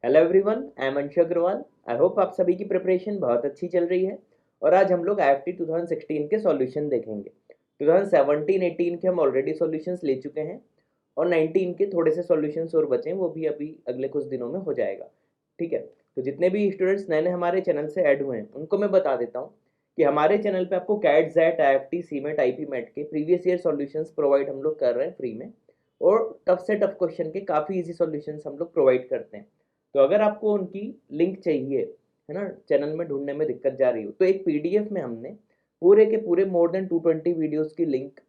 Hello everyone, I am Anshu Agarwal. I hope आप सभी की प्रिपरेशन बहुत अच्छी चल रही है। और आज हम लोग आईएफटी 2016 के सॉल्यूशन देखेंगे। 2017-18 के हम ऑलरेडी सॉल्यूशंस ले चुके हैं और 19 के थोड़े से सॉल्यूशंस और बचे हैं, वो भी अभी अगले कुछ दिनों में हो जाएगा। ठीक है, तो जितने भी स्टूडेंट्स नए नए हमारे चैनल से ऐड हुए हैं उनको मैं बता देता हूँ कि हमारे चैनल पे आपको CAT XAT IFT CMAT IPMAT के प्रीवियस ईयर सॉल्यूशंस प्रोवाइड हम लोग कर रहे हैं फ्री में। और टफ से टफ क्वेश्चन के काफ़ी इजी सॉल्यूशंस हम लोग प्रोवाइड करते हैं। तो अगर आपको उनकी लिंक चाहिए, है ना, चैनल में ढूंढने में दिक्कत जा रही हो, तो एक पीडीएफ में हमने पूरे के पूरे मोर देन 220 वीडियोस की लिंक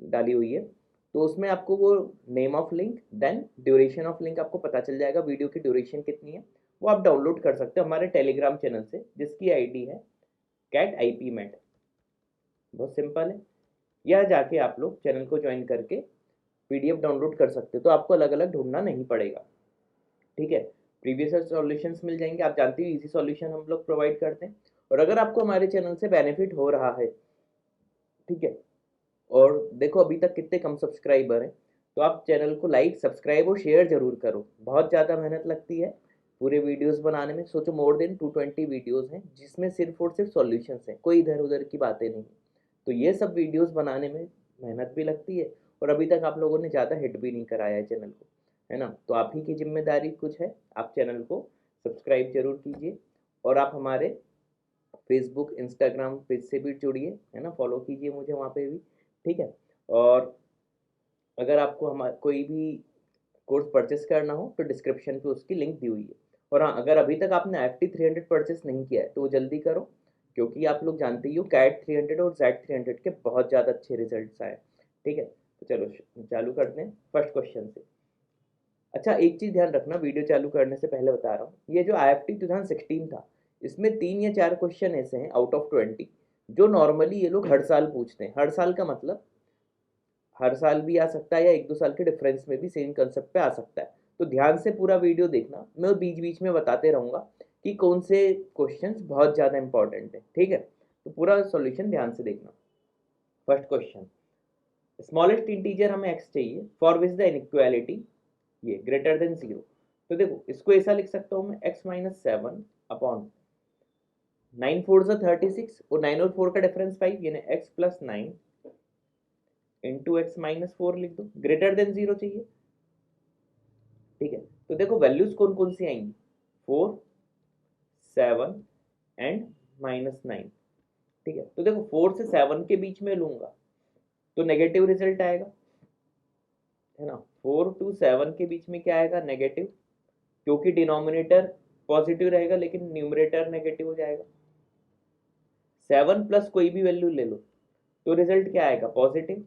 डाली हुई है। तो उसमें आपको वो name of link then duration of link आपको पता चल जाएगा, वीडियो की ड्यूरेशन कितनी है। वो आप डाउनलोड कर सकते हो हमारे टेलीग्राम चैनल से, जिसकी आईडी है कैट आई पी मेट। बहुत सिंपल है, या जाके आप लोग चैनल को ज्वाइन करके पीडीएफ डाउनलोड कर सकते हो, तो आपको अलग अलग ढूंढना नहीं पड़ेगा। ठीक है, प्रीवियस सॉल्यूशंस मिल जाएंगे। आप जानते हो इजी सॉल्यूशन हम लोग प्रोवाइड करते हैं। और अगर आपको हमारे चैनल से बेनिफिट हो रहा है, ठीक है, और देखो अभी तक कितने कम सब्सक्राइबर हैं, तो आप चैनल को लाइक सब्सक्राइब और शेयर जरूर करो। बहुत ज़्यादा मेहनत लगती है पूरे वीडियोस बनाने में। सोचो मोर देन 220 वीडियोस हैं जिसमें सिर्फ और सिर्फ सॉल्यूशंस हैं, कोई इधर उधर की बातें नहीं। तो ये सब वीडियोस बनाने में मेहनत भी लगती है, और अभी तक आप लोगों ने ज़्यादा हिट भी नहीं कराया है चैनल को, है ना। तो आप ही की जिम्मेदारी कुछ है, आप चैनल को सब्सक्राइब जरूर कीजिए। और आप हमारे फेसबुक इंस्टाग्राम पेज से भी जुड़िए, है ना, फॉलो कीजिए मुझे वहाँ पे भी। ठीक है, और अगर आपको हमारा कोई भी कोर्स परचेस करना हो तो डिस्क्रिप्शन पे उसकी लिंक दी हुई है। और हाँ, अगर अभी तक आपने एफ टी 300 परचेस नहीं किया है तो वो जल्दी करो, क्योंकि आप लोग जानते ही हो कैट 300 और जैट 300 के बहुत ज़्यादा अच्छे रिजल्ट्स आए। ठीक है, तो चलो चालू करते हैं फर्स्ट क्वेश्चन से। अच्छा, एक चीज़ ध्यान रखना, वीडियो चालू करने से पहले बता रहा हूँ, ये जो आई एफ टी 2016 था, इसमें 3 या 4 क्वेश्चन ऐसे हैं आउट ऑफ 20 जो नॉर्मली ये लोग हर साल पूछते हैं। हर साल का मतलब हर साल भी आ सकता है या 1-2 साल के डिफरेंस में भी सेम कंसेप्ट पे आ सकता है। तो ध्यान से पूरा वीडियो देखना, मैं बीच बीच में बताते रहूँगा कि कौन से क्वेश्चंस बहुत ज़्यादा इंपॉर्टेंट है। ठीक है, तो पूरा सॉल्यूशन ध्यान से देखना। फर्स्ट क्वेश्चन, स्मॉलेस्ट इंटीजर हमें x चाहिए फॉर विच द इनइक्वालिटी ये ग्रेटर देन 0। तो देखो इसको ऐसा लिख सकता हूँ मैं, x-7 अपॉन 9 4 36 और 9 और 4 का डिफरेंस 5, यानी x+9 इंटू x-4 लिख दो। ग्रेटर देन 0 चाहिए। ठीक है, तो देखो वैल्यूज कौन कौन सी आएंगी, 4 7 एंड -9। ठीक है, तो देखो 4 से 7 के बीच में लूंगा तो नेगेटिव रिजल्ट आएगा, है ना। 4 to 7 के बीच में क्या आएगा, नेगेटिव, क्योंकि डिनोमिनेटर पॉजिटिव रहेगा लेकिन न्यूमरेटर नेगेटिव हो जाएगा। 7 प्लस कोई भी वैल्यू ले लो तो रिजल्ट क्या आएगा, पॉजिटिव।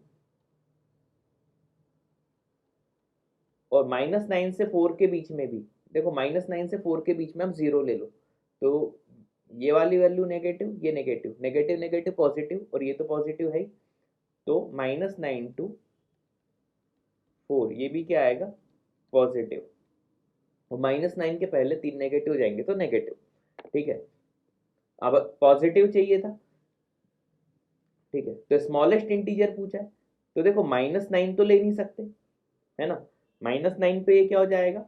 और -9 से 4 के बीच में भी देखो, -9 से 4 के बीच में आप 0 ले लो तो ये वाली वैल्यू नेगेटिव, ये नेगेटिव, नेगेटिव नेगेटिव पॉजिटिव, और ये तो पॉजिटिव है ही। तो -9 to 4 ये भी क्या आएगा, पॉजिटिव। और -9 के पहले 3 नेगेटिव जाएंगे तो नेगेटिव। ठीक है, अब पॉजिटिव चाहिए था। ठीक है, तो स्मॉलेस्ट इंटीजर पूछा है, तो देखो -9 तो ले नहीं सकते, है ना। -9 पे ये क्या हो जाएगा,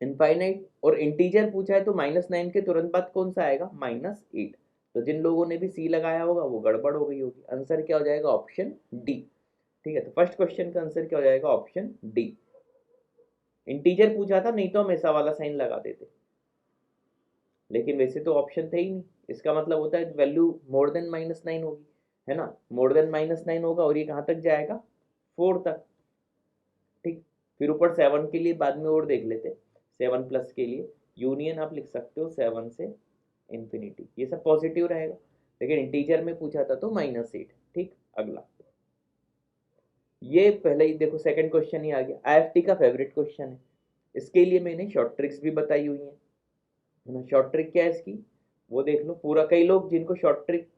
इनफाइनाइट। और इंटीजर पूछा है तो -9 के तुरंत बाद कौन सा आएगा, -8। तो जिन लोगों ने भी सी लगाया होगा वो गड़बड़ हो गई होगी। आंसर क्या हो जाएगा, ऑप्शन डी। ठीक है, तो फर्स्ट क्वेश्चन का आंसर क्या हो जाएगा, ऑप्शन डी। इंटीजर पूछा था, नहीं तो हम ऐसा वाला साइन लगा देते, लेकिन वैसे तो ऑप्शन थे ही नहीं। इसका मतलब होता है वैल्यू मोर देन -9 होगी, है ना। मोर देन -9 होगा और ये कहाँ तक जाएगा, 4 तक। ठीक, फिर ऊपर 7 के लिए बाद में और देख लेते, 7 प्लस के लिए यूनियन आप लिख सकते हो 7 से इंफिनिटी, ये सब पॉजिटिव रहेगा। लेकिन इंटीजर में पूछा था तो -8। ठीक, अगला, ये पहले ही देखो सेकंड क्वेश्चन ही आ गया, आईएफटी का फेवरेट क्वेश्चन है। इसके लिए मैंने शॉर्ट ट्रिक्स भी बताई हुई हैं, है ना। शॉर्ट ट्रिक क्या है इसकी, वो देख लो पूरा। कई लोग जिनको शॉर्ट ट्रिक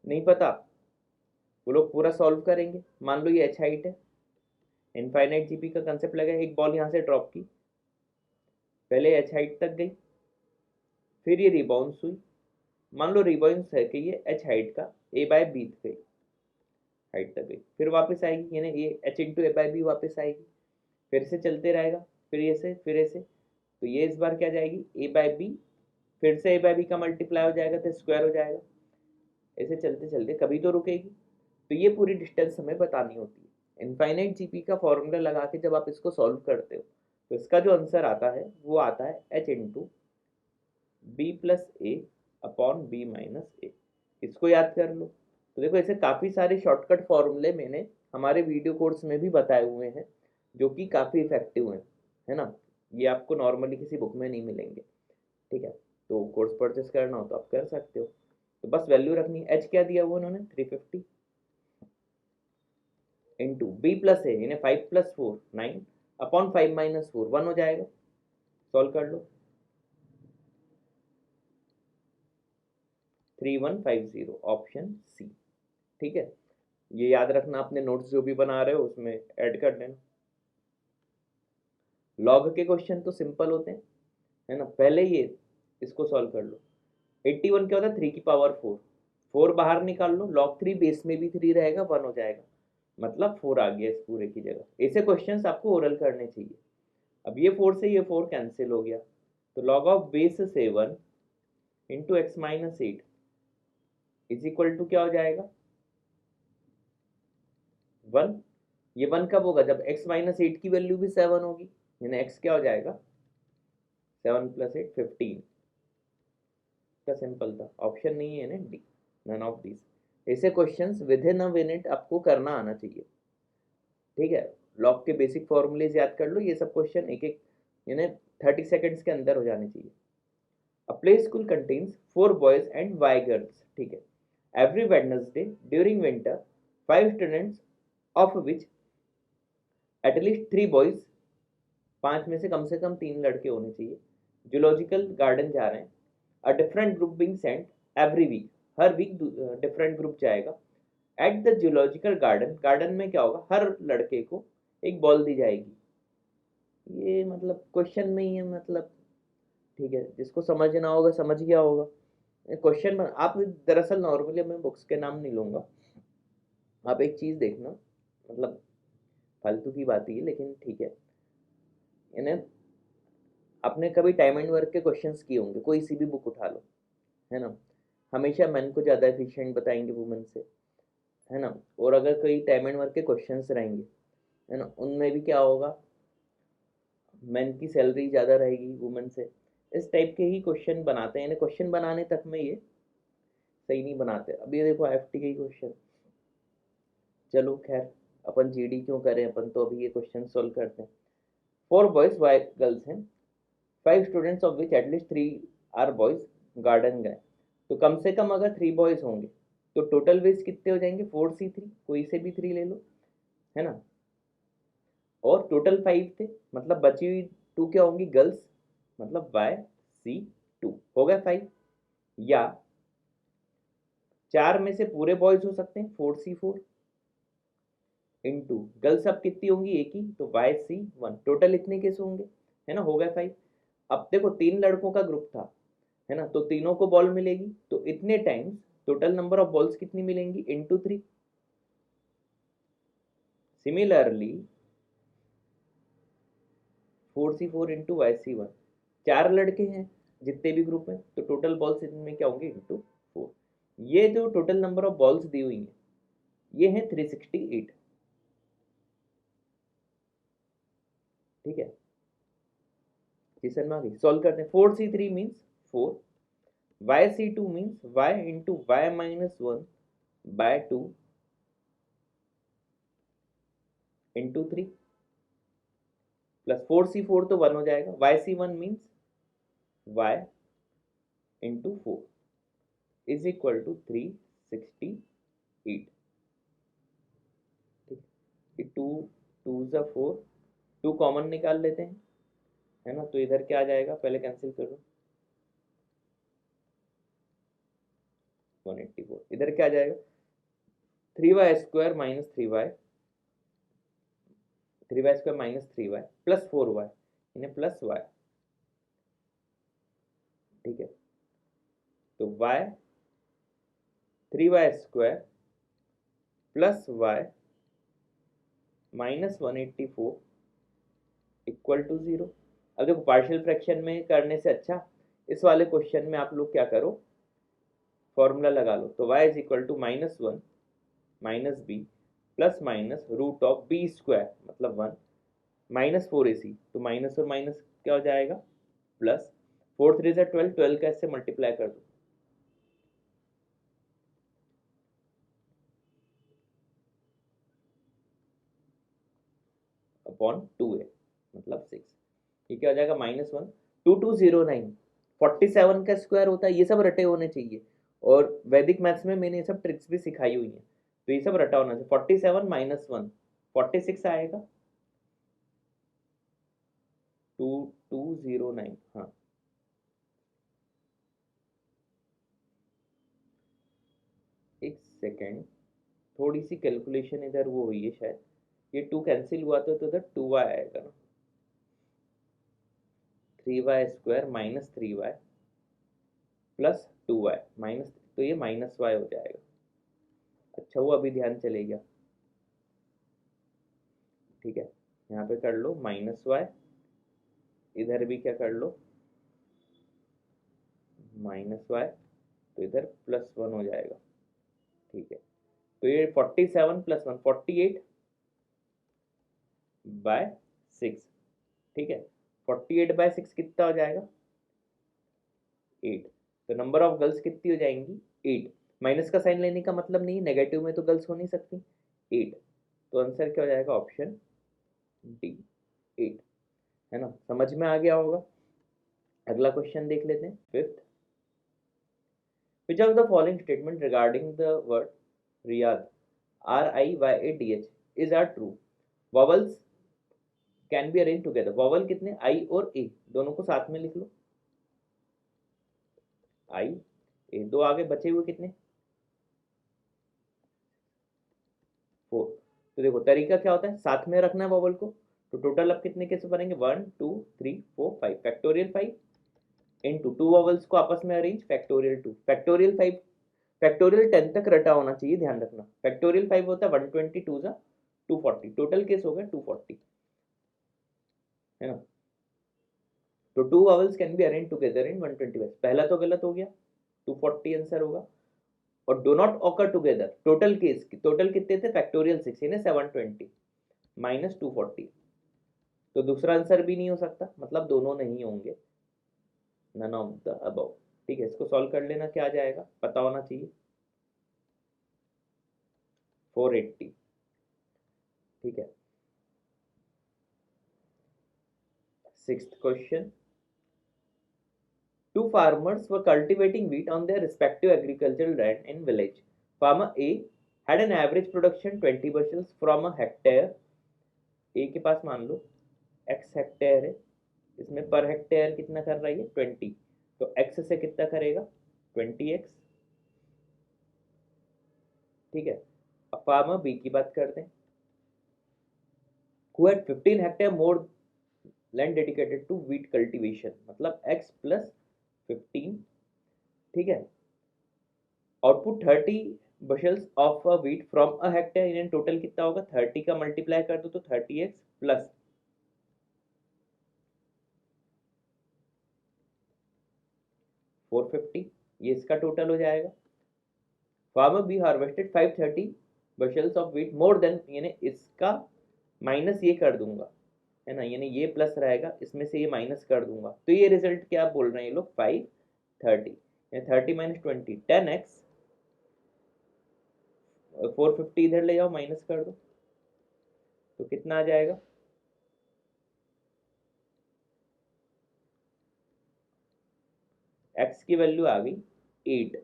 नहीं पता वो लोग पूरा सॉल्व करेंगे। मान लो ये एच हाइट है, इनफाइनाइट जीपी का कंसेप्ट लगा, एक बॉल यहाँ से ड्रॉप की, पहले एच हाइट तक गई, फिर ये रिबाउंस हुई। मान लो रिबाउंस है कि ये एच हाइट का ए बाय बी गई, हाइट तक गई, फिर वापस आएगी, यानी ये एच इंटू ए बाय बी वापस आएगी, फिर से चलते रहेगा, फिर ये से, फिर ऐसे, तो ये इस बार क्या जाएगी a बाई बी, फिर से a बाई बी का मल्टीप्लाई हो जाएगा तो स्क्वायर हो जाएगा। ऐसे चलते चलते कभी तो रुकेगी। तो ये पूरी डिस्टेंस हमें बतानी होती है। इनफाइनाइट जीपी का फॉर्मूला लगा के जब आप इसको सॉल्व करते हो तो इसका जो आंसर आता है वो आता है h इंटू बी प्लस ए अपॉन बी माइनस ए। इसको याद कर लो। तो देखो ऐसे काफ़ी सारे शॉर्टकट फॉर्मूले मैंने हमारे वीडियो कोर्स में भी बताए हुए हैं जो कि काफ़ी इफेक्टिव हैं, है ना। ये आपको नॉर्मली किसी बुक में नहीं मिलेंगे, ठीक है। तो कोर्स परचेस करना हो तो आप कर सकते हो। तो बस वैल्यू रखनी है। एच क्या दिया हुआ उन्होंने 350 इंटू बी प्लस ए यानी 5 प्लस 4 9 अपॉन 5 माइनस 4 1 हो जाएगा। सॉल्व कर लो। 3150 ऑप्शन सी, ठीक है। ये याद रखना, अपने नोट्स जो भी बना रहे हो उसमें ऐड कर लेना। लॉग के क्वेश्चन तो सिंपल होते हैं, है ना। पहले ये इसको सॉल्व कर लो। 81 क्या होता है 3 की पावर 4, 4 बाहर निकाल लो, लॉग 3 बेस में भी 3 रहेगा 1 हो जाएगा, मतलब 4 आ गया इस पूरे की जगह। ऐसे क्वेश्चंस आपको ओरल करने चाहिए। अब ये 4 से ये 4 कैंसिल हो गया, तो log of base 7 into X minus 8 is equal to क्या हो जाएगा 1। ये 1 कब होगा जब x माइनस 8 की वैल्यू भी 7 होगी, यानी x क्या हो जाएगा 7 प्लस 8 15 का सिंपल था। ऑप्शन नहीं है ना डी, नन ऑफ दिस। ऐसे questions with in a minute आपको करना आना चाहिए, ठीक है। लॉग के बेसिक फॉर्मूलेज याद कर लो। ये सब क्वेश्चन एक एक यानी 30 सेकंड्स के अंदर हो जाने चाहिए। A play school contains 4 boys and Y girls, ठीक है। Every Wednesday during winter 5 students of which at least 3 boys, 5 में से कम 3 लड़के होने चाहिए, जूलॉजिकल गार्डन जा रहे हैं। A different group being sent every week, हर वीक डिफरेंट ग्रुप जाएगा। At the zoological garden, garden में क्या होगा हर लड़के को एक बॉल दी जाएगी। ये मतलब क्वेश्चन में ही है, मतलब ठीक है, जिसको समझना होगा समझ गया होगा। क्वेश्चन में आप दरअसल नॉर्मली मैं बुक्स के नाम नहीं लूँगा। आप एक चीज़ देखना, मतलब फालतू की बात ही है लेकिन ठीक है। यानी आपने कभी टाइम एंड वर्क के क्वेश्चंस किए होंगे, कोई सी भी बुक उठा लो, है ना। हमेशा मैन को ज़्यादा एफिशिएंट बताएंगे वुमेन से, है ना। और अगर कोई टाइम एंड वर्क के क्वेश्चंस रहेंगे, है ना, उनमें भी क्या होगा मैन की सैलरी ज़्यादा रहेगी वुमेन से। इस टाइप के ही क्वेश्चन बनाते हैं, यानी क्वेश्चन बनाने तक में ये सही नहीं बनाते। अब ये देखो एफटी के ही क्वेश्चन, चलो खैर अपन जीडी क्यों करें, अपन तो अभी ये क्वेश्चन सोल्व करते हैं। 4 बॉयज 5 गर्ल्स हैं, 5 students of which at least 3 are boys garden गए। तो कम से कम अगर 3 बॉयज होंगे तो टोटल वेज कितने हो जाएंगे 4C3, कोई से भी 3 ले लो, है ना। और टोटल 5 थे, मतलब बची हुई 2 क्या होंगी गर्ल्स, मतलब YC2 हो गया 5। या 4 में से पूरे बॉयज हो सकते हैं 4C4 इंटू गर्ल्स अब कितनी होंगी एक ही, तो YC1, टोटल इतने केस होंगे, है ना, हो गया 5। अब देखो 3 लड़कों का ग्रुप था, है ना, तो तीनों को बॉल मिलेगी, तो इतने times total number of balls कितनी मिलेंगी into 3। Similarly 4C4 into YC1, 4 लड़के हैं जितने भी ग्रुप हैं, तो टोटल बॉल्स इनमें क्या होंगे इंटू 4। ये जो टोटल नंबर ऑफ बॉल्स दी हुई हैं ये है 368, ठीक है। क्वेश्चन में आ गई, सॉल्व करते हैं। 4C3 means 4, YC2 means y into y minus 1 by 2 into 3 plus 4C4 तो 1 हो जाएगा, YC1 means y into 4 is equal to 368, ठीक है। 2 2 4, 2 कॉमन निकाल लेते हैं, है ना, तो इधर क्या आ जाएगा पहले कैंसिल कर दो, 184। इधर क्या आ जाएगा 3y² minus 3y² minus 3y plus 4y यानी प्लस y, ठीक है। तो y 3y² plus y minus 184 equal to 0। अब देखो पार्शियल फ्रैक्शन में करने से अच्छा इस वाले क्वेश्चन में आप लोग क्या करो, फॉर्मूला लगा लो। तो y is equal to -1 minus B plus minus root of B square मतलब 1 -4ac। तो माइनस और माइनस क्या हो जाएगा, प्लस 4 3 12, 12 का इससे मल्टीप्लाई कर दो, अपॉन 2a मतलब 6। ये क्या हो जाएगा, -1 2209। 47 का स्क्वायर होता है, ये सब रटे होने चाहिए। और वैदिक मैथ्स में मैंने ये सब ट्रिक्स भी सिखाई हुई हैं, तो ये सब रटा होना चाहिए। 47 -1 46 आएगा, 2209। हाँ, एक सेकेंड, थोड़ी सी कैलकुलेशन इधर वो हुई है शायद। ये 2 कैंसिल हुआ तो इधर 2y आएगा ना, 3y² minus 3y plus 2y minus, तो ये -y हो जाएगा। अच्छा वो अभी ध्यान चले गया, ठीक है। यहाँ पे कर लो -y, इधर भी क्या कर लो -y, तो इधर +1 हो जाएगा, ठीक है। तो ये 47 + 1 48/6, ठीक है। 48/6 कितना हो जाएगा, 8। तो नंबर ऑफ गर्ल्स कितनी हो जाएंगी, 8। माइनस का साइन लेने का मतलब नहीं, नेगेटिव में तो गर्ल्स हो नहीं सकती, 8। तो आंसर क्या हो जाएगा, ऑप्शन डी 8, है ना। समझ में आ गया होगा। अगला क्वेश्चन देख लेते हैं, fifth. Which of the following statement regarding the word Riyadh, RIYADH, is are true. Vowels can be arrange together. Vowel कितने, आई और ए, दोनों को साथ में लिख लो, आई ए। दो आगे बचे हुए कितने, 4। तो देखो तरीका क्या होता है, साथ में रखना है वॉवल को। तो टोटल अब कितने कैसे बनेंगे, 1 2 3 4 5, फैक्टोरियल 5 इंटू 2 वॉवल्स को आपस में अरेंज, फैक्टोरियल 2, फैक्टोरियल 5, फैक्टोरियल 10 तक रटा होना चाहिए, ध्यान रखना। फैक्टोरियल 5 होता है 120 2 सा 240, टोटल केस हो गया 240, है ना। तो 2 vowels can be arrange together in 120 words. पहला तो गलत हो गया, 240 आंसर होगा। और do not occur together, total case, total कितने थे, फैक्टोरियल 6 यानी 720 माइनस 240। तो दूसरा आंसर भी नहीं हो सकता, मतलब दोनों नहीं होंगे, नन ऑफ द अबव। ठीक है, इसको सॉल्व कर लेना, क्या आ जाएगा पता होना चाहिए, 480। ठीक है, sixth question. Two farmers were cultivating wheat on their respective agricultural land in village. Farmer A had an average production 20 bushels from a hectare. A के पास मान लो x हेक्टेयर है, इसमें पर हेक्टेयर कितना कर रही है 20, तो x से कितना करेगा 20x। ठीक है, अब फार्मर बी की बात करते हैं, who had 15 hectare more land dedicated to wheat cultivation, मतलब x प्लस 15। ठीक है, output 30 bushels of wheat from a hectare, in total कितना होगा, 30 का मल्टीप्लाई कर दो तो 30x प्लस 450, ये इसका टोटल हो जाएगा। Farmer be harvested 530 bushels of wheat more than, यानी इसका माइनस ये कर दूंगा, है ना, यानी ये प्लस रहेगा, इसमें से ये माइनस कर दूंगा, तो ये रिजल्ट क्या बोल रहे हैं ये लोग, 530, 30 माइनस 20 10x, 450 इधर ले जाओ माइनस कर दो, तो कितना आ जाएगा, x की वैल्यू आ गई 8।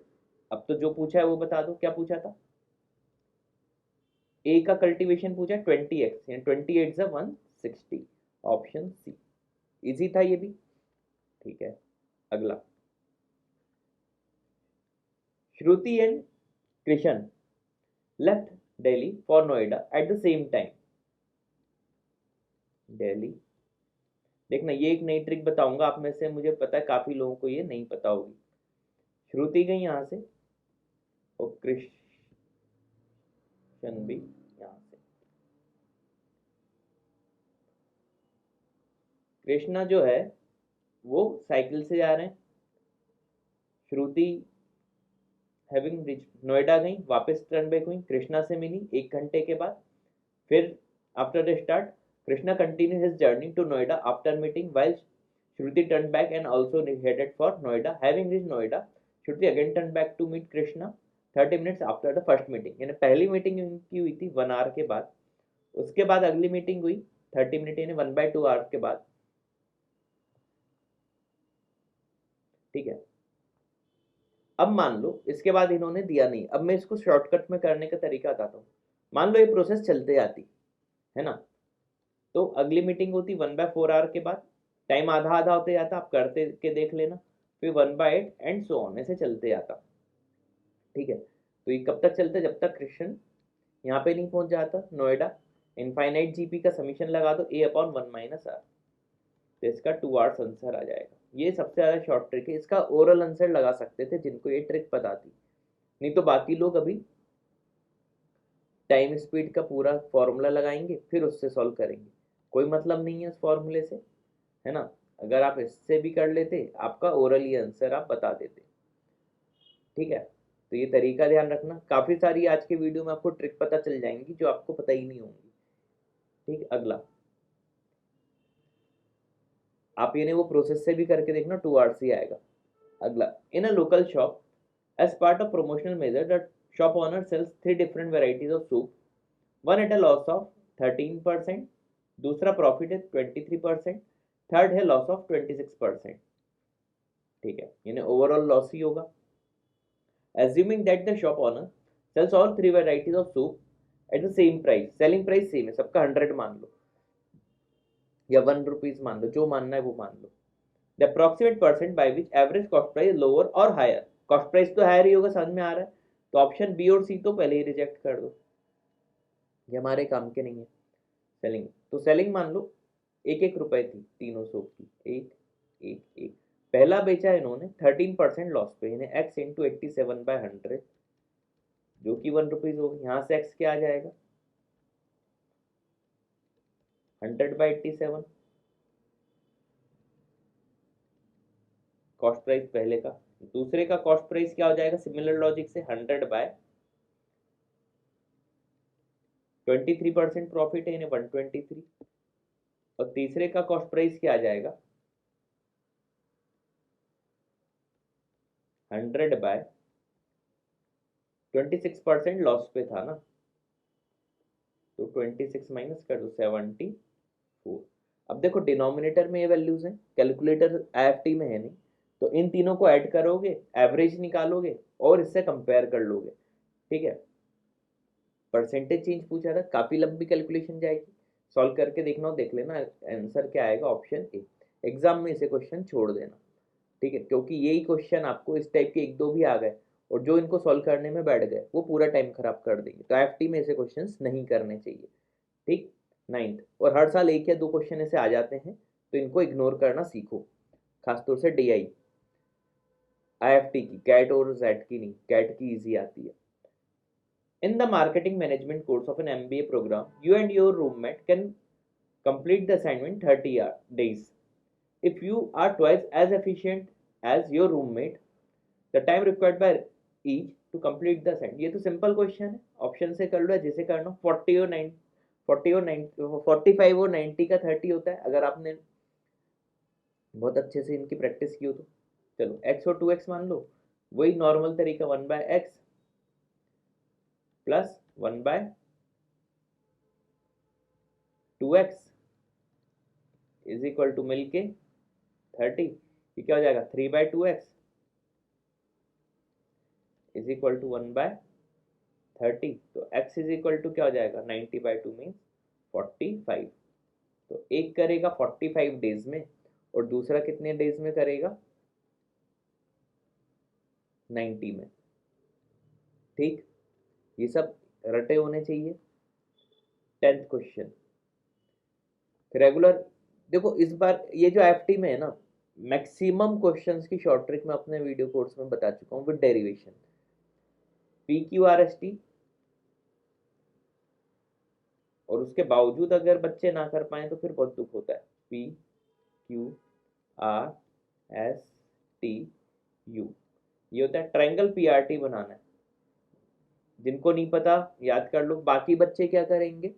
अब तो जो पूछा है वो बता दो, क्या पूछा था, ए का कल्टीवेशन पूछा 20x, यानी 28 से 160, ऑप्शन सी। इजी था ये भी। ठीक है, अगला, Shruti and Krishna left Delhi for Noida at the same time. Delhi, देखना ये एक नई ट्रिक बताऊंगा, आप में से मुझे पता है काफी लोगों को ये नहीं पता होगी। श्रुति गई यहाँ से और कृष्ण भी यहाँ से, कृष्णा जो है वो साइकिल से जा रहे हैं, श्रुति हैविंग रिच नोएडा गई, वापस टर्न बैक हुई, कृष्णा से मिली 1 घंटे के बाद। फिर after the start Krishna continue his journey to Noida after meeting while Shruti turn back and also headed for Noida. Having reach Noida Shruti again turn back to meet Krishna 30 minutes after the first meeting. यानी पहली मीटिंग इनकी हुई थी 1 आवर के बाद, उसके बाद अगली मीटिंग हुई 30 मिनट यानी 1/2 आवर्स के बाद। ठीक है, अब मान लो इसके बाद इन्होंने दिया नहीं, अब मैं इसको शॉर्टकट में करने का तरीका बताता हूँ। मान लो ये प्रोसेस चलते जाती है ना, तो अगली मीटिंग होती 1/4 आवर के बाद, टाइम आधा आधा होते जाता, आप करते के देख लेना, फिर 1/8 एंड सो ऑन ऐसे चलते जाता। ठीक है, तो ये कब तक चलता, जब तक कृष्ण यहाँ पे नहीं पहुंच जाता नोएडा। इनफाइनाइट जीपी का समीशन लगा दो a/1 - r, तो इसका 2 आवर्स आंसर आ जाएगा। ये सबसे ज़्यादा शॉर्ट ट्रिक है, इसका ओरल आंसर लगा सकते थे जिनको ये ट्रिक पता थी, नहीं तो बाकी लोग अभी टाइम स्पीड का पूरा फॉर्मूला लगाएंगे फिर उससे सॉल्व करेंगे, कोई मतलब नहीं है उस फॉर्मूले से, है ना। अगर आप इससे भी कर लेते आपका ओरली आंसर आप बता देते। ठीक है, तो ये तरीका ध्यान रखना, काफ़ी सारी आज के वीडियो में आपको ट्रिक पता चल जाएंगी जो आपको पता ही नहीं होंगी। ठीक, अगला आप ये वो प्रोसेस से भी करके देखना, 2 आवर्स ही आएगा। अगला, in a local shop as part of promotional measure the shop owner sells 3 different varieties of soup, one at a loss of 13%, दूसरा प्रॉफिट है 23%, थर्ड है लॉस ऑफ 26%। ठीक है, यानी ओवरऑल लॉस ही होगा। Assuming that the shop owner sells all 3 varieties of soup at the same price, selling price same है सबका 100 मान लो या 1 रुपीज मान लो, जो मानना है वो मान लो। The approximate percent by which average cost price lower और हायर, कॉस्ट प्राइस तो हायर ही होगा, समझ में आ रहा है, तो ऑप्शन बी और सी तो पहले ही रिजेक्ट कर दो, ये हमारे काम के नहीं है। सेलिंग, तो सेलिंग मान लो 1-1 रुपए थी तीनों सोप की, 1-1-1, पहला बेचा इन्होंने 13% लॉस पे, यानी x इंटू 87/100 जो कि 1 रुपीज होगा। यहाँ से x क्या आ जाएगा, 100/87 कॉस्ट प्राइस पहले का। दूसरे का कॉस्ट प्राइस क्या हो जाएगा, सिमिलर लॉजिक से 100/23% प्रॉफिट है, यानी 123। और तीसरे का कॉस्ट प्राइस क्या आ जाएगा, 100/26% लॉस पे था ना, तो 26 माइनस कर दो 74। अब देखो डिनोमिनेटर में ये वैल्यूज हैं, कैलकुलेटर आईएफटी में है नहीं, तो इन तीनों को ऐड करोगे, एवरेज निकालोगे और इससे कंपेयर कर लोगे। ठीक है, परसेंटेज चेंज पूछा था, काफी लंबी कैलकुलेशन जाएगी, सॉल्व करके देखना हो देख लेना, आंसर क्या आएगा ऑप्शन ए। एग्जाम में इसे क्वेश्चन छोड़ देना, ठीक है, क्योंकि यही क्वेश्चन आपको इस टाइप के 1-2 भी आ गए और जो इनको सॉल्व करने में बैठ गए वो पूरा टाइम खराब कर देंगे, तो आईएफटी में ऐसे क्वेश्चंस नहीं करने चाहिए। ठीक, 9th, और हर साल 1 या 2 क्वेश्चन ऐसे आ जाते हैं, तो इनको इग्नोर करना सीखो, खासतौर से डीआई आईएफटी की, कैट और जेड की नहीं, कैट की इजी आती है। In the marketing management course of an MBA program you and your roommate can complete the assignment 30 days. If you are twice as efficient as your roommate, the time required by each to complete the assignment, ये तो simple question है, option से कर लो जिसे करना। 40 और 9, 40 और 9, 45 और 90 का 30 होता है, अगर आपने बहुत अच्छे से इनकी प्रैक्टिस की हो तो। चलो x और 2x मान लो, वही नॉर्मल तरीका 1/x plus 1/2x is equal to मिलके 30, ये क्या हो जाएगा 3/2x इज इक्वल टू 1/30, तो x इज इक्वल टू क्या हो जाएगा 90/2 मीन्स 45। तो एक करेगा 45 डेज में और दूसरा कितने डेज में करेगा 90 में। ठीक, ये सब रटे होने चाहिए। 10th क्वेश्चन, रेगुलर, देखो इस बार ये जो एफटी में है ना, मैक्सिमम क्वेश्चंस की शॉर्ट ट्रिक मैं अपने वीडियो कोर्स में बता चुका हूँ with derivation. P Q R S T, और उसके बावजूद अगर बच्चे ना कर पाए तो फिर बहुत दुख होता है। पी QRSTU, ये होता है ट्रायंगल PRT बनाना है। जिनको नहीं पता याद कर लो। बाकी बच्चे क्या करेंगे,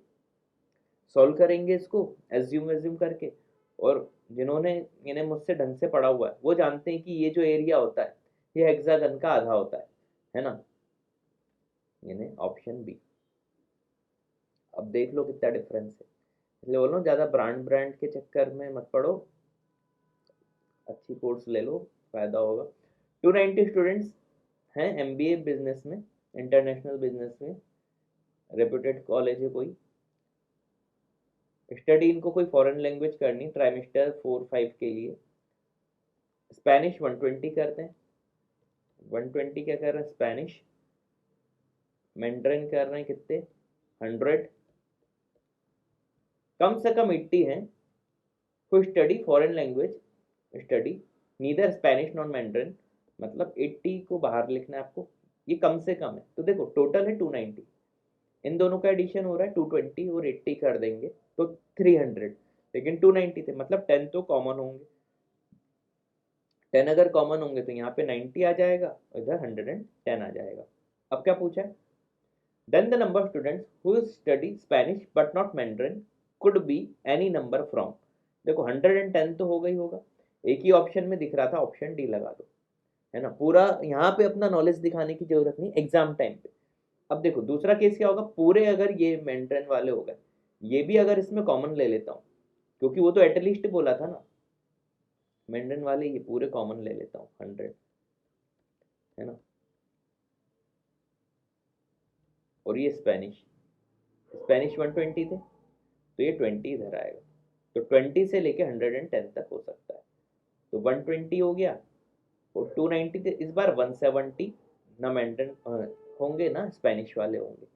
सॉल्व करेंगे इसको एज्यूम करके, और जिन्होंने इन्हें मुझसे ढंग से पढ़ा हुआ है वो जानते हैं कि ये जो एरिया होता है ये हेक्सागन का आधा होता है ना। यानी ऑप्शन बी। अब देख लो कितना डिफरेंस है, इसलिए बोलो ज़्यादा ब्रांड के चक्कर में मत पड़ो, अच्छी कोर्स ले लो, फायदा होगा। 290 स्टूडेंट्स हैं MBA बिजनेस में, इंटरनेशनल बिजनेस में, रेप्यूटेड कॉलेज है कोई। स्टडी इनको कोई फॉरेन लैंग्वेज करनी ट्राइमेस्टर 4-5 के लिए। स्पेनिश 120 करते हैं, 120 क्या कर रहे हैं स्पेनिश। मैंड्रिन कर रहे हैं कितने 100। कम से कम 80 हैं कोई study foreign language study neither Spanish non mandarin, मतलब 80 को बाहर लिखना है आपको, ये कम से कम है। तो देखो टोटल है 290, इन दोनों का एडिशन हो रहा है 220 और 80 कर देंगे तो 300, लेकिन 290 थे मतलब 10 तो कॉमन होंगे। 10 अगर कॉमन होंगे तो यहाँ पे 90 आ जाएगा, इधर 110 आ जाएगा। अब क्या पूछा है, then the number of students who study Spanish but not Mandarin could be any number from. देखो 110 तो होगा ही होगा, एक ही ऑप्शन में दिख रहा था, ऑप्शन डी लगा दो, है ना। पूरा यहाँ पे अपना नॉलेज दिखाने की जरूरत नहीं एग्जाम टाइम पे। अब देखो दूसरा केस क्या होगा, पूरे अगर ये मेंटेन वाले हो गए, ये भी अगर इसमें कॉमन ले लेता हूँ, क्योंकि वो तो एटलीस्ट बोला था ना, मेंटेन वाले ये पूरे कॉमन ले लेता हूँ 100, है ना। और ये स्पेनिश 120 थे तो ये 20 इधर आएगा, तो 20 से लेके 110 तक हो सकता है। तो 120 हो गया और 290 थे, इस बार 170 ना मेंटेन होंगे ना स्पेनिश वाले होंगे।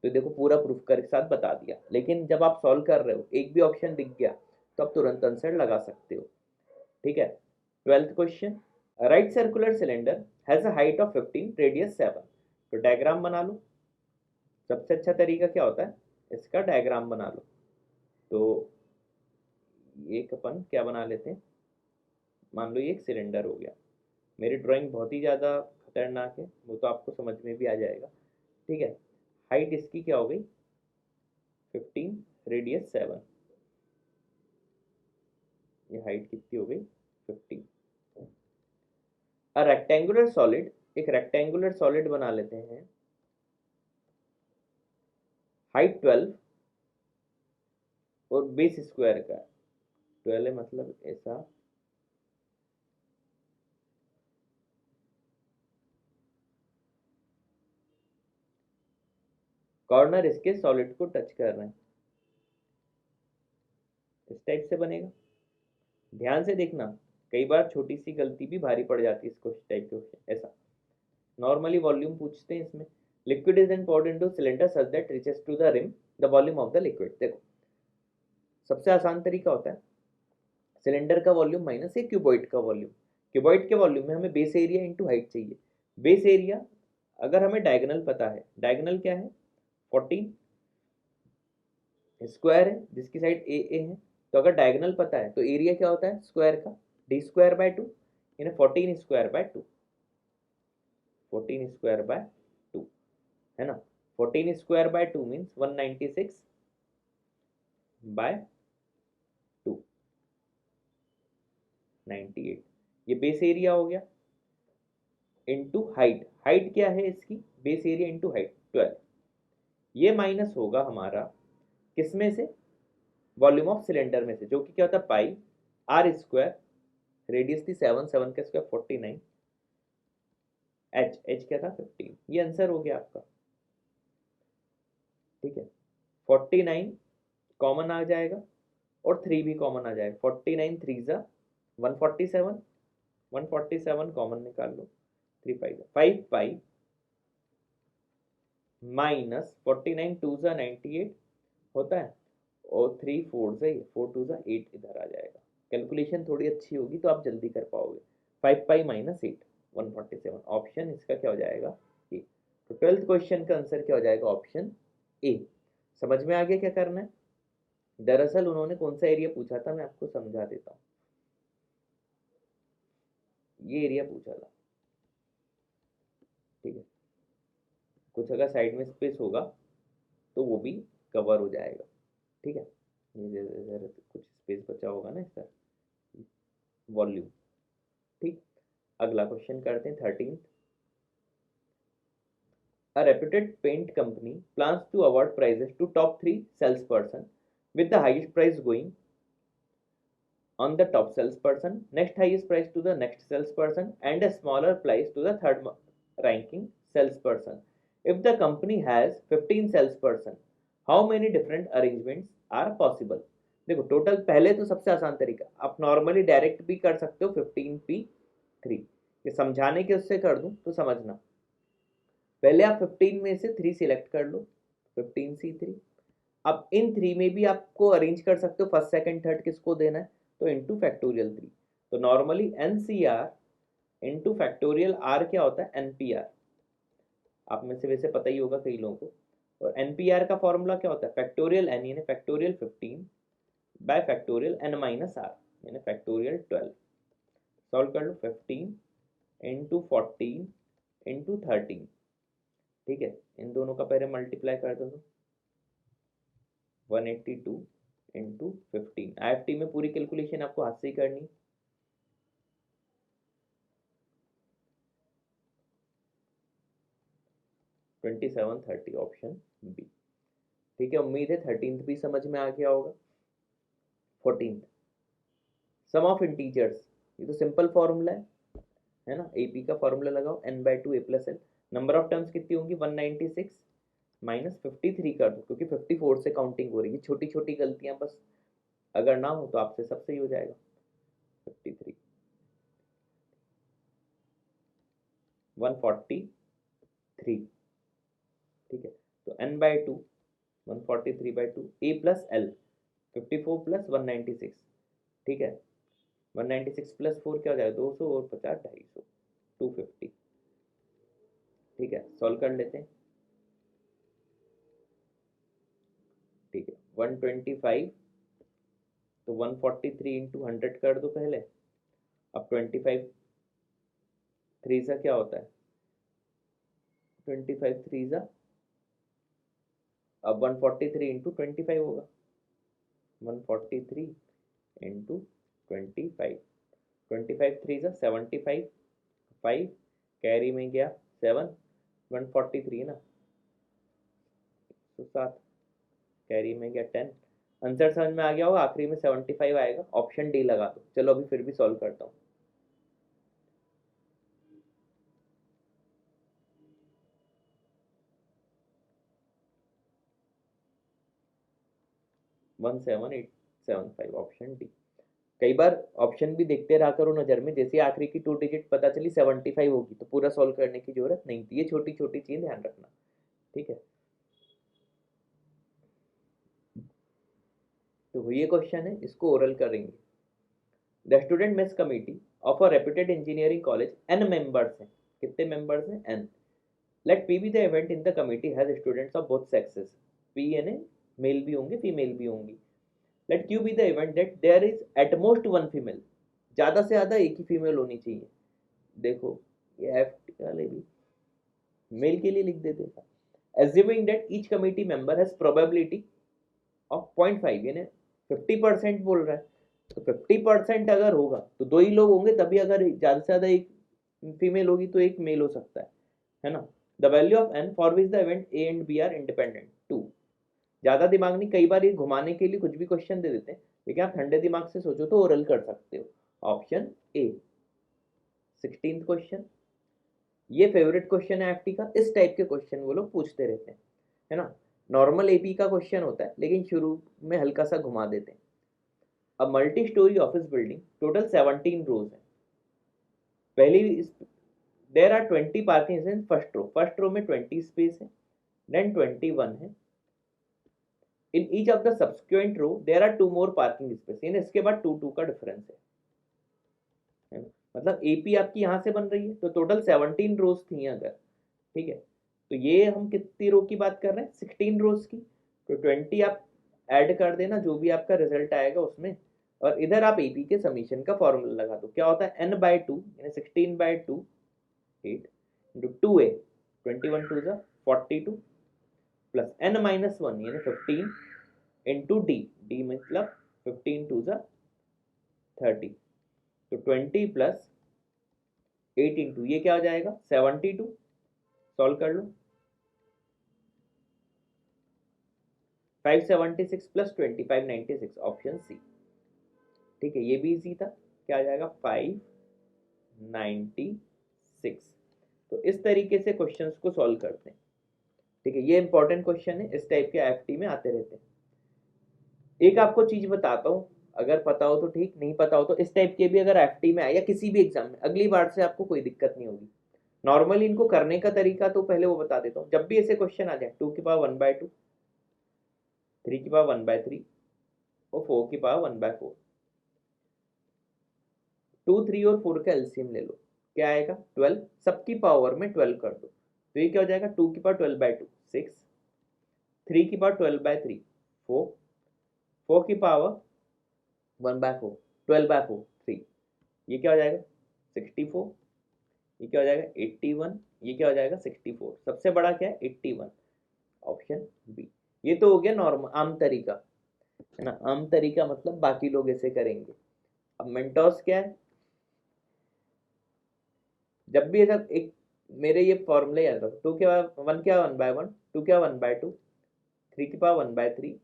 तो देखो पूरा प्रूफ कर साथ बता दिया, लेकिन जब आप सॉल्व कर रहे हो एक भी ऑप्शन दिख गया तो आप तुरंत आंसर लगा सकते हो, ठीक है। 12th question, right circular cylinder has a height of 15 radius 7। तो डायग्राम बना लो, सबसे अच्छा तरीका क्या होता है, इसका डायग्राम बना लो। तो एक अपन क्या बना लेते हैं, मान लो ये एक सिलेंडर हो गया। मेरी ड्राइंग बहुत ही ज़्यादा खतरनाक है, वो तो आपको समझ में भी आ जाएगा, ठीक है। हाइट इसकी क्या हो गई 15 रेडियस 7, ये हाइट कितनी हो गई 15। रेक्टेंगुलर सॉलिड, एक रेक्टेंगुलर सॉलिड बना लेते हैं, हाइट 12 और बेस स्क्वायर का 12 है, मतलब ऐसा कॉर्नर इसके सॉलिड को टच कर रहे हैं, इस टाइप से बनेगा। ध्यान से देखना, कई बार छोटी सी गलती भी भारी पड़ जाती है इसको टाइप के क्वेश्चन। ऐसा नॉर्मली वॉल्यूम पूछते हैं इसमें, liquid is then poured into cylinder such that reaches to the rim the volume of the liquid। देखो सबसे आसान तरीका होता है सिलेंडर का वॉल्यूम माइनस एक क्यूबॉइड का वॉल्यूम। क्यूबॉइड के वॉल्यूम में हमें बेस एरिया इंटू हाइट चाहिए। बेस एरिया अगर हमें डायगोनल पता है, डायगोनल क्या है 14 स्क्वायर है जिसकी साइड ए ए है, तो अगर डायगोनल पता है तो एरिया क्या होता है स्क्वायर का डी स्क्वायर बाय 2, यानी 14 स्क्वायर बाय 2, 14 स्क्वायर बाय 2, है ना। 14 स्क्वायर बाय 2 मीन्स 196 बाय 2, 98। ये बेस एरिया हो गया इंटू हाइट। हाइट क्या है इसकी, बेस एरिया इंटू हाइट 12। ये माइनस होगा हमारा किस में से, वॉल्यूम ऑफ सिलेंडर में से, जो कि क्या होता है पाई आर स्क्वायर, रेडियस थी 7, 7 का स्क्वायर 49, एच क्या था 15। ये आंसर हो गया आपका, ठीक है। 49 कॉमन आ जाएगा और 3 भी कॉमन आ जाएगा, 49 3 जा 147, 147 कॉमन निकाल लो, 3 पाई 5 पाई माइनस 49 2 जा 98 होता है, और 3 4 से 4 2 जा 8 इधर आ जाएगा। कैलकुलेशन थोड़ी अच्छी होगी तो आप जल्दी कर पाओगे। 5 पाई माइनस 8 147, ऑप्शन इसका क्या हो जाएगा ए। तो 12th क्वेश्चन का आंसर क्या हो जाएगा ऑप्शन ए। समझ में आ गया क्या करना है। दरअसल उन्होंने कौन सा एरिया पूछा था मैं आपको समझा देता हूँ। ये एरिया पूछा था, ठीक है। कुछ अगर साइड में स्पेस होगा तो वो भी कवर हो जाएगा, ठीक है। ये कुछ स्पेस बचा होगा ना इसका, वॉल्यूम, ठीक। अगला क्वेश्चन करते हैं 13th। A reputed paint company plans to award prizes to top 3 salesperson, with the highest prize going on the top salesperson, next highest prize to the next salesperson, and a smaller prize to the third ranking salesperson. If the company has 15 salesperson, how many different arrangements are possible? देखो total, पहले तो सबसे आसान तरीका, आप normally direct भी कर सकते हो 15p3, ये समझाने के उससे कर दूं तो समझना। पहले आप 15 में से 3 सिलेक्ट कर लो, 15c3। अब इन 3 में भी आपको अरेंज कर सकते हो फर्स्ट सेकंड थर्ड किसको देना है, तो इंटू फैक्टोरियल 3। तो normally NCR into factorial R क्या होता है, एनपीआर। आप में से वैसे पता ही होगा कई लोगों को। और एनपीआर का फॉर्मूला क्या होता है, फैक्टोरियल एन यानी factorial 15 by factorial N minus R यानी फैक्टोरियल 12। सॉल्व कर लो, 15 इंटू 14 इंटू 13, ठीक है। इन दोनों का पहले मल्टीप्लाई कर दो, 182 इंटू 15। आईएफटी में पूरी कैलकुलेशन आपको हाथ से ही करनी, 2730 ऑप्शन बी, ठीक है। उम्मीद है 13th भी समझ में आ गया होगा। 14th, सम ऑफ इंटीजर्स, ये तो सिंपल फॉर्मूला है ना। एपी का फॉर्मूला लगाओ, n/2 a + n। Number of terms कितनी होंगी, 196 माइनस 53 कर दो, क्योंकि 54 से काउंटिंग हो रही है। छोटी छोटी गलतियां बस अगर ना हो तो आपसे सब सही हो जाएगा। 53 143, ठीक है। तो n/2 143/2 a + l 54 + 196, ठीक है। 196 + 4 क्या हो जाएगा, 200 और 50 250, 250, ठीक है। सॉल्व कर लेते हैं, ठीक है। 125, तो 143 इंटू 100 कर दो पहले। अब 25 3 सा क्या होता है, 25 3 सा, अब 143 इंटू 25 होगा, 143 इंटू 25, 25 3 सा 75, 5 कैरी में गया 7, 143 है ना, तो 7 कैरी में गया 10। आंसर समझ में आ गया होगा, आखिरी में 75 आएगा। ऑप्शन डी लगा दो। चलो अभी फिर भी सॉल्व करता हूँ। 17875 ऑप्शन डी। कई बार ऑप्शन भी देखते रहा करो नजर में, जैसे आखिरी की 2 डिजिट पता चली 75 होगी तो पूरा सॉल्व करने की जरूरत नहीं थी। ये छोटी छोटी चीज ध्यान रखना, ठीक है। तो ये क्वेश्चन है, इसको ओरल करेंगे। The student mess committee of a reputed engineering college, N members हैं। कितने मेंबर्स हैं, N. Let P be the event in the committee has students of both sexes. P यानी मेल भी होंगे फीमेल भी होंगी। Let Q be the event that there is at most one female, ज्यादा से ज्यादा एक ही फीमेल होनी चाहिए। देखो ये एफ वाले भी मेल के लिए लिख देते था। Assuming that each committee member has probability of 0.5 यानी 50% बोल रहा है, तो 50% अगर होगा तो 2 ही लोग होंगे, तभी अगर ज्यादा से ज्यादा एक फीमेल होगी तो एक मेल हो सकता है ना। The value of N for which the event A and B are independent 2। ज्यादा दिमाग नहीं, कई बार ये घुमाने के लिए कुछ भी क्वेश्चन दे देते हैं, लेकिन आप ठंडे दिमाग से सोचो तो ओरल कर सकते हो। Option A. 16th क्वेश्चन, ये फेवरेट क्वेश्चन है एफटी का। इस टाइप के क्वेश्चन वो लोग पूछते रहते हैं, है ना। नॉर्मल एपी का क्वेश्चन होता है, लेकिन शुरू में हल्का सा घुमा देते हैं। अब multi storey office building, total 17 rows है। पहली there are 20 parking in first row, first row में 20 स्पेस है, देन 21 है। In each of the subsequent row there are 2 more parking space, यानी इसके बाद 2 का डिफरेंस है ना। मतलब एपी आपकी यहाँ से बन रही है तो टोटल 17 रोज थी अगर, ठीक है। तो ये हम कितनी रो की बात कर रहे हैं, 16 रोज की। तो 20 आप ऐड कर देना जो भी आपका रिजल्ट आएगा उसमें, और इधर आप एपी के समीशन का फॉर्मूला लगा दो। क्या होता है, n/2 यानी 16/2 8 इंटू 2a 21 2 42 प्लस n-1 यानी 15 इंटू डी मतलब 15 2 30, तो 20 प्लस 8 इंटू ये क्या हो जाएगा 72। सॉल्व कर लो। 576 प्लस 20 596 ऑप्शन सी। ठीक है, ये भी इजी था। क्या आ जाएगा 596। तो इस तरीके से क्वेश्चंस को सॉल्व करते हैं। ठीक है, ये इंपॉर्टेंट क्वेश्चन है, इस टाइप के एफटी में आते रहते हैं। एक आपको चीज बताता हूँ, अगर पता हो तो ठीक, नहीं पता हो तो इस टाइप के भी अगर एफटी में आए या किसी भी एग्जाम में, अगली बार से आपको कोई दिक्कत नहीं होगी। नॉर्मली इनको करने का तरीका तो पहले वो बता देता हूँ। जब भी ऐसे क्वेश्चन आ जाए 2^1/2 3^1/3 और 4^1/4 2 3 और 4 का एलसीएम ले लो। क्या आएगा 12, सबकी पावर में 12 कर दो तो ये क्या हो जाएगा 2^12/2 6 3^12/3 4 4^1/4 12/4 3, ये क्या हो जाएगा 64, ये क्या हो जाएगा 81, ये क्या हो जाएगा 64। सबसे बड़ा क्या है 81, ऑप्शन बी। ये तो हो गया नॉर्मल आम तरीका, है ना। आम तरीका मतलब बाकी लोग ऐसे करेंगे। अब मेंटोस क्या है, जब भी ऐसा एक मेरे ये फॉर्मूले याद रखो, 2^1 2^1/2 3^1/3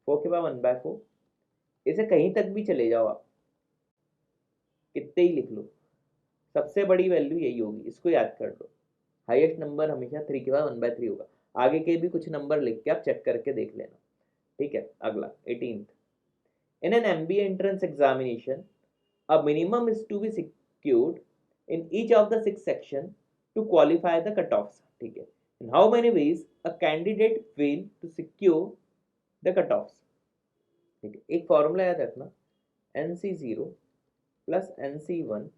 4^1/4, इसे कहीं तक भी चले जाओ आप, कितने ही लिख लो, सबसे बड़ी वैल्यू यही होगी, इसको याद कर लो। हाईएस्ट नंबर हमेशा 3^1/3 होगा। आगे के भी कुछ नंबर लिख के आप चेक करके देख लेना। ठीक है, अगला 18th, in an MBA entrance examination a minimum is to be secured in each of the 6 section to qualify the cutoffs। ठीक है, in how many ways a candidate fail to secure the cutoffs। ठीक है, एक formula याद रखना, NC0 plus NC1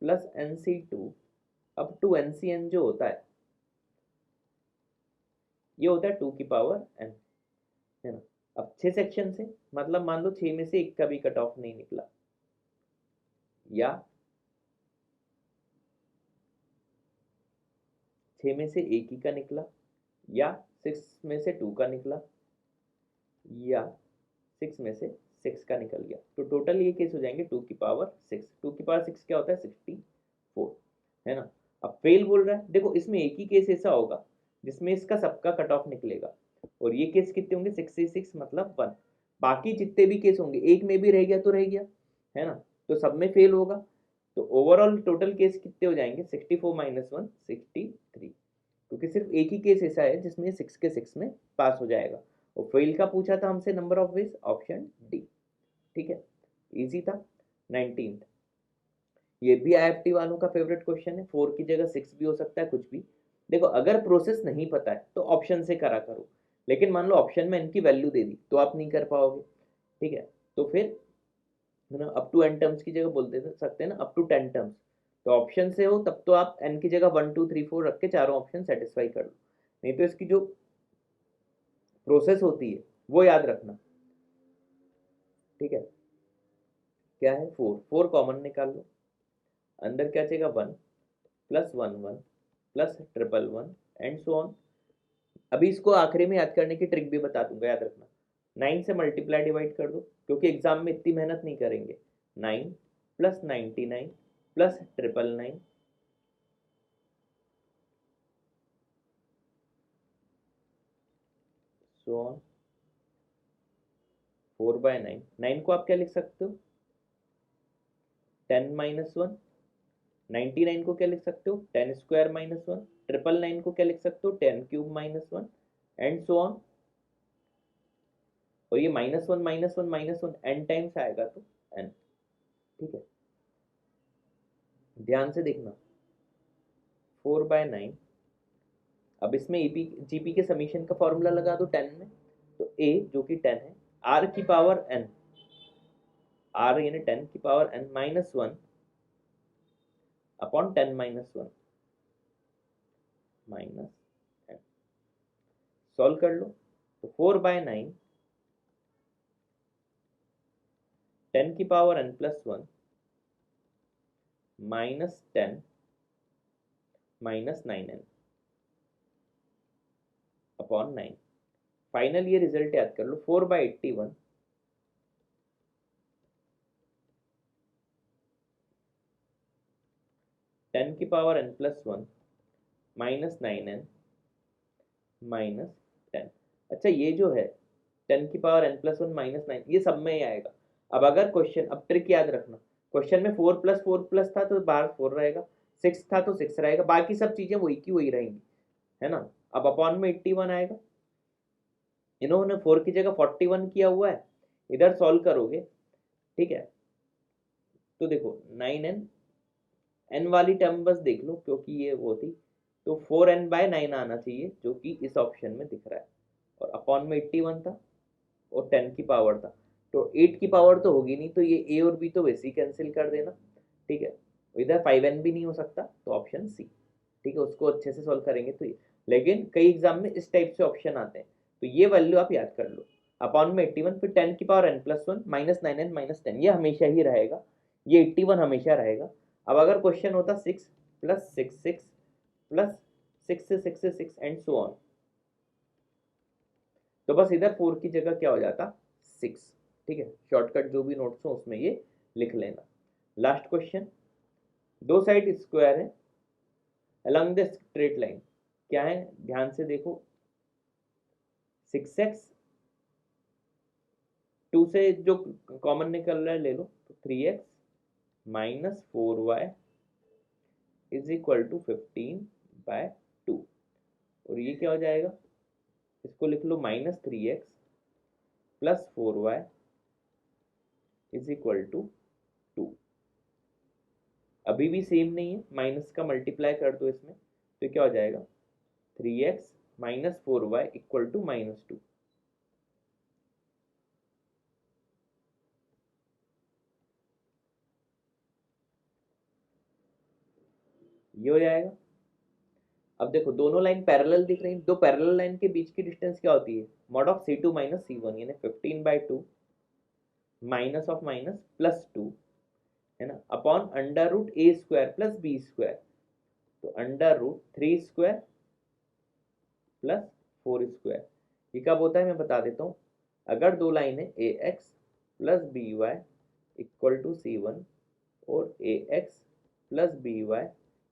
plus NC2 up to NCN जो होता है, ये होता है 2^n, है ना। अब 6 सेक्शन से मतलब मान लो 6 में से एक का भी कट ऑफ नहीं निकला, या 6 में से एक ही का निकला, या 6 में से 2 का निकला, या 6 में से 6 का निकल गया, तो टोटल ये केस हो जाएंगे 2^6। 2^6 क्या होता है 64, है ना। अब फेल बोल रहा है, देखो इसमें एक ही केस ऐसा होगा जिसमें इसका सबका कट ऑफ निकलेगा, और ये केस कितने होंगे 66 मतलब 1। बाकी जितने भी केस होंगे एक में भी रह गया तो रह गया, है ना, तो सब में फेल होगा। तो ओवरऑल टोटल केस कितने हो जाएंगे 64 - 1 63, क्योंकि सिर्फ एक ही केस ऐसा है जिसमें 6 के 6 में पास हो जाएगा। और फेल का पूछा था हमसे number of ways, option D. ठीक है, इजी था। 19th, ये भी IFT वालों का फेवरेट क्वेश्चन है, 4 की जगह 6 भी हो सकता है, कुछ भी। देखो अगर प्रोसेस नहीं पता है तो ऑप्शन से करा करो, लेकिन मान लो ऑप्शन में इनकी वैल्यू दे दी तो आप नहीं कर पाओगे। ठीक है, तो फिर है ना, अप टू n टर्म्स की जगह बोलते सकते हैं ना, अप टू 10 टर्म्स। तो ऑप्शन से हो तब तो आप n की जगह 1 2 3 4 रख के चारों ऑप्शन सेटिस्फाई कर लो, नहीं तो इसकी जो प्रोसेस होती है वो याद रखना। ठीक है, क्या है 4 कॉमन निकाल लो, अंदर क्या चाहिए 1 plus 1 1 plus 1 and so on. अभी इसको आखिरी में याद करने की ट्रिक भी बता दूंगा, याद रखना। 9 से मल्टीप्लाई डिवाइड कर दो, क्योंकि एग्जाम में इतनी मेहनत नहीं करेंगे। 9 प्लस 99 प्लस 999, सो ऑन 4/9। 9 को आप क्या लिख सकते हो 10 - 1। 99 को क्या लिख सकते हो 10 स्क्वायर - 1। 999 को क्या लिख सकते हो 10 क्यूब -1 एंड सो ऑन। और ये -1 एन टाइम्स आएगा तो एन। ठीक है, ध्यान से देखना 4/9। अब इसमें ईपी जीपी के समीशन का फॉर्मूला लगा दो 10 में, तो a जो कि 10 है, r की पावर n, r यानी 10 की power n -1 upon 10 - 1 minus n। Solve कर लो, तो 4/9 10 की power n+1 -10 -9n upon 9। Final ये रिजल्ट याद कर लो, 4/81 10 की पावर n+1 -9n -10। अच्छा ये जो है 10 की पावर n+1 -9 ये सब में ही आएगा। अब अगर क्वेश्चन, अब ट्रिक याद रखना, क्वेश्चन में 4+4+ था तो बाहर 4 रहेगा, 6 था तो 6 रहेगा, बाकी सब चीजें वही की वही रहेंगी, है ना। अब अपॉन में 81 आएगा, इन्होंने 4 की जगह 41 किया हुआ है, इधर सॉल्व करोगे, ठीक है। तो देखो 9n, n वाली टर्म बस देख लो क्योंकि ये वो थी, तो 4n/9 आना चाहिए जो कि इस ऑप्शन में दिख रहा है, और अपॉन में 81 था और 10 की पावर था, तो 8 की पावर तो होगी नहीं, तो ये a और b तो वैसे ही कैंसिल कर देना, ठीक है। इधर 5n भी नहीं हो सकता, तो ऑप्शन सी, ठीक है, उसको अच्छे से सॉल्व करेंगे तो ये। लेकिन कई एग्जाम में इस टाइप से ऑप्शन आते हैं, तो ये वैल्यू आप याद कर लो, अपॉन में 81, फिर 10 की पावर n+1 -9n -10, ये हमेशा ही रहेगा, ये 81 हमेशा रहेगा। अब अगर क्वेश्चन होता 6 + 6 6 प्लस 6 से 6 से 6 एंड सो ऑन, तो बस इधर 4 की जगह क्या हो जाता 6, ठीक है। शॉर्टकट जो भी नोट्स हो उसमें ये लिख लेना। लास्ट क्वेश्चन, दो साइड स्क्वायर है along द स्ट्रेट लाइन, क्या है ध्यान से देखो, 6x, 2 से जो कॉमन निकल रहा है ले लो, तो 3x -4y = 15/2, और ये क्या हो जाएगा, इसको लिख लो -3x + 4y = 2। अभी भी सेम नहीं है, माइनस का मल्टीप्लाई कर दो इसमें, तो क्या हो जाएगा 3x - 4y = -2। ये हो जाएगा। अब देखो दोनों लाइन पैरेलल दिख रही हैं, दो पैरेलल लाइन के बीच की डिस्टेंस क्या होती है, mod ऑफ C2 - C1, यानी 15/2 -(-2) है ना, अपॉन √a² + b², तो √3² + 4²। ये कब होता है मैं बता देता हूँ, अगर दो लाइन है ax + by = C1 और ax + by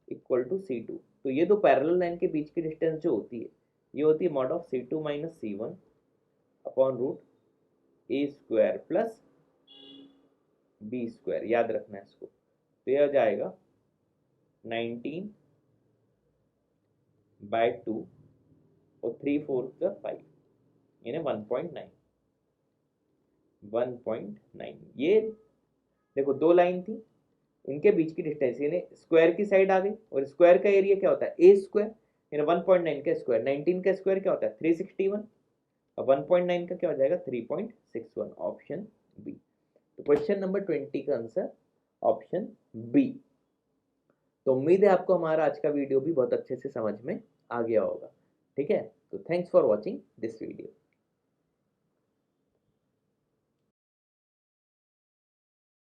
= C2, तो ये दो पैरेलल लाइन के बीच की डिस्टेंस जो होती है, ये होती है mod of C2 - C1 upon √a² + b², याद रखना है इसको। तो यह हो जाएगा 19/2 और 3/4 5, यानी 1.9। ये देखो दो लाइन थी, इनके बीच की डिस्टेंस यानी स्क्वायर की साइड आ गई, और स्क्वायर का एरिया क्या होता है a², यानी 1.9 का स्क्वायर, 19 का स्क्वायर क्या होता है 361, और 1.9 का क्या हो जाएगा 3.61, ऑप्शन बी। तो क्वेश्चन नंबर 20 का आंसर ऑप्शन बी। तो उम्मीद है आपको हमारा आज का वीडियो भी बहुत अच्छे से समझ में आ गया होगा, ठीक है। तो thanks for watching this video.